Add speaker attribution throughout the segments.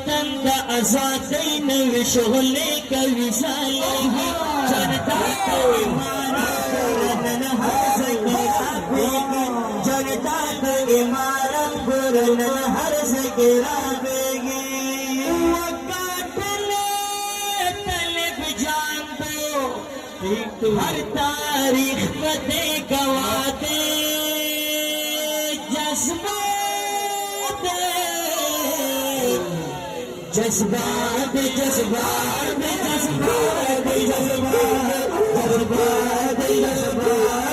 Speaker 1: وطن دا آزادی نوی شغلی کوي سالگی جنتا کوي امارت پرنن هر زگی رابیگی جنتا کوي امارت پرنن هر زگی رابیگی وقاتلے طلب جان دو ہر تاریخ پتے گوا دے جذبات جذبات جذبات جذبات جذبات جذبات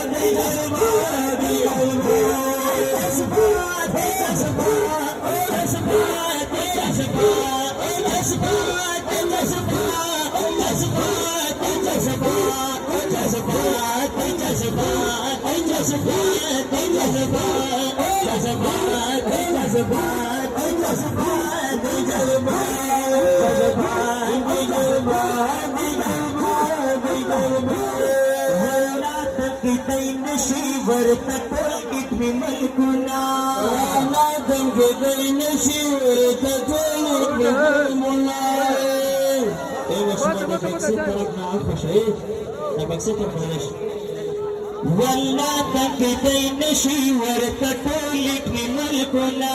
Speaker 1: نشیور تکل کتنی ملکنا نادم کے گئی نشیور تکل کتنی ملکنا والله تنگدی نشیور تکل کتنی ملکنا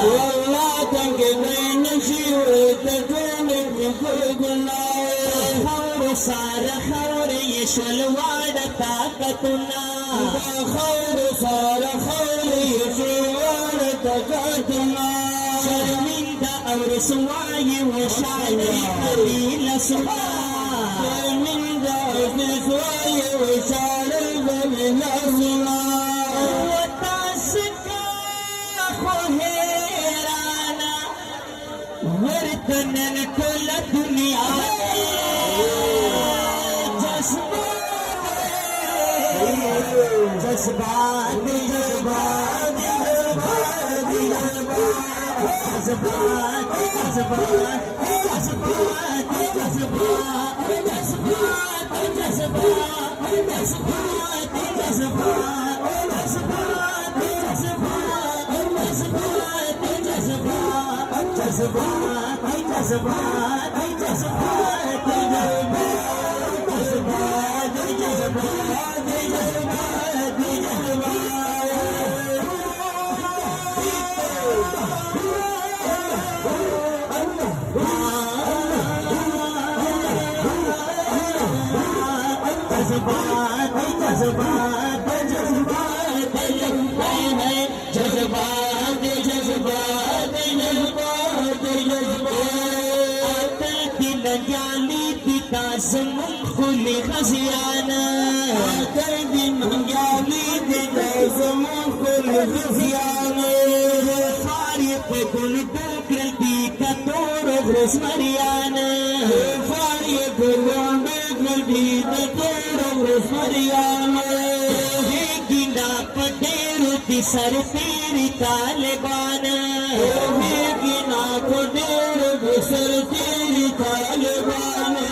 Speaker 1: والله تنگدی نشیور تکل کتنی ملکنا خور سار خور یشل واد طاقتنا خور سار خور یشل واد طاقتنا شرمنده او رسوای و شانی قلیل سما شرمنده او رسوای و شانی قلیل سما وتاسکا خو هیرانا ورتنن کل دنیا جذبات جذبات جذبات جذبات زمون خلی غزیانا قلبی منگالی دینا زمون خلی غزیانا فاریق گل بکر دی کتور غرس مریانا فاریق گل بکر دی کتور غرس مریانا گینا پٹیرو دی سر تیری طالبانا گینا پٹیرو دی سر تیری طالبانا